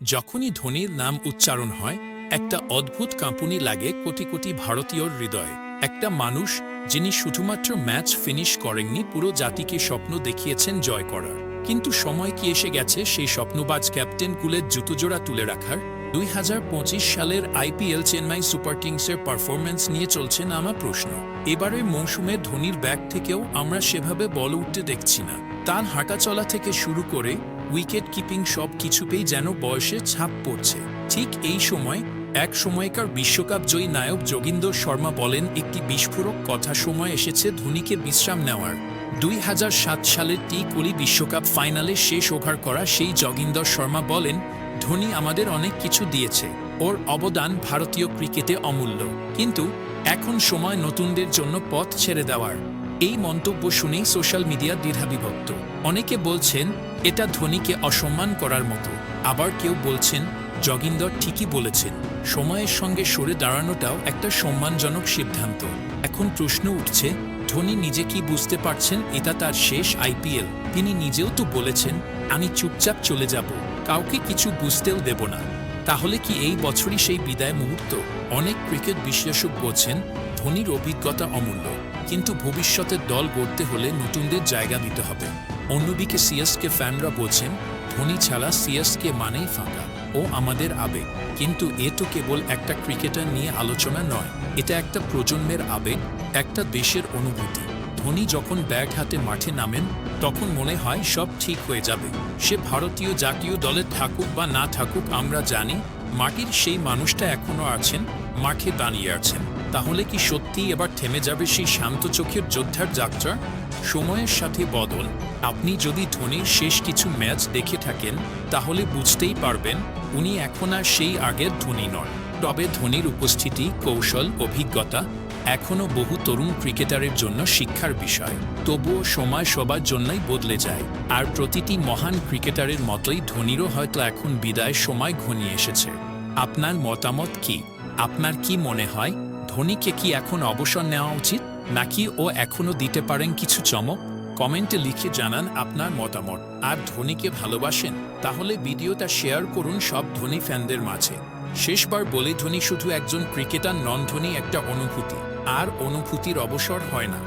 যখনই ধোনির নাম উচ্চারণ হয় একটা অদ্ভুত কাঁপুনি লাগে কোটি কোটি ভারতীয়র হৃদয়ে। একটা মানুষ যিনি শুধুমাত্র ম্যাচ ফিনিশ করেননি, পুরো জাতিকে স্বপ্ন দেখিয়েছেন জয় করার। কিন্তু সময় কি এসে গেছে সেই স্বপ্নবাজ ক্যাপ্টেন কুলের জুতোজোড়া তুলে রাখার? 2025 সালের আইপিএল চেন্নাই সুপার কিংসের পারফরম্যান্স নিয়ে চলছে নানা প্রশ্ন। এবারের মৌসুমে ধোনির ব্যাট থেকেও আমরা সেভাবে বল উঠতে দেখছি না। তার হাঁটাচলা থেকে শুরু করে উইকেট কিপিং সব কিছুতেই যেন বয়সের ছাপ পড়ছে। ঠিক এই সময় এক সময়কার বিশ্বকাপ জয়ী নায়ক যোগিন্দর শর্মা বলেন, একটি বিস্ফোরক কথা, সময় এসেছে ধোনিকে বিশ্রাম নেওয়ার। 2007 সালের টি20 বিশ্বকাপ ফাইনালে শেষ ওভার করা সেই যোগিন্দর শর্মা বলেন, ধোনি আমাদের অনেক কিছু দিয়েছে, ওর অবদান ভারতীয় ক্রিকেটে অমূল্য, কিন্তু এখন সময় নতুনদের জন্য পথ ছেড়ে দেওয়ার। এই মন্তব্য শুনেই সোশ্যাল মিডিয়া দ্বিধাবিভক্ত। অনেকে বলছেন এটা ধোনিকে অসম্মান করার মতো, আবার কেউ বলছেন যোগিন্দর ঠিকই বলেছেন, সময়ের সঙ্গে সরে দাঁড়ানোটাও একটা সম্মানজনক সিদ্ধান্ত। এখন প্রশ্ন উঠছে, ধোনি নিজে কি বুঝতে পারছেন এটা তার শেষ আইপিএল? তিনি নিজেও তো বলেছেন, আমি চুপচাপ চলে যাব, কাউকে কিছু বুঝতেও দেব না। তাহলে কি এই বছরই সেই বিদায় মুহূর্ত? অনেক ক্রিকেট বিশ্লেষক বলছেন ধোনির অভিজ্ঞতা অমূল্য, কিন্তু ভবিষ্যতের দল গড়তে হলে নতুনদের জায়গা দিতে হবে। অন্যদিকে সিএসকে ফ্যানরা বলছেন, ধোনি ছাড়া সিএসকে মানেই ফাঁকা, ও আমাদের আবেগ। কিন্তু এ তো কেবল একটা ক্রিকেটার নিয়ে আলোচনা নয়, এটা একটা প্রজন্মের আবেগ, একটা দেশের অনুভূতি। ধোনি যখন ব্যাট হাতে মাঠে নামেন তখন মনে হয় সব ঠিক হয়ে যাবে। সে ভারতীয় জাতীয় দলে থাকুক বা না থাকুক, আমরা জানি মাটির সেই মানুষটা এখনও আছেন, মাঠে দাঁড়িয়ে আছেন। তাহলে কি সত্যিই এবার থেমে যাবে সেই শান্ত চোখের যোদ্ধার যাত্রা? সময়ের সাথে বদল। আপনি যদি ধোনির শেষ কিছু ম্যাচ দেখে থাকেন তাহলে বুঝতেই পারবেন উনি এখন আর সেই আগের ধোনি নন। তবে ধোনির উপস্থিতি, কৌশল, অভিজ্ঞতা এখনও বহু তরুণ ক্রিকেটারের জন্য শিক্ষার বিষয়। তবুও সময় সবার জন্যই বদলে যায়, আর প্রতিটি মহান ক্রিকেটারের মতোই ধোনিরও হয়তো এখন বিদায়ের সময় ঘনিয়ে এসেছে। আপনার মতামত কি? আপনার কি মনে হয় ধোনিকে কি এখন অবসর নেওয়া উচিত, নাকি ও এখনও দিতে পারেন কিছু চমক? কমেন্টে লিখে জানান আপনার মতামত। আর ধোনিকে ভালোবাসেন? তাহলে ভিডিওটা শেয়ার করুন সব ধোনি ফ্যানদের মাঝে। শেষবার বলে, ধোনি শুধু একজন ক্রিকেটার নন, ধোনি একটা অনুভূতি, আর অনুভূতির অবসর হয় না।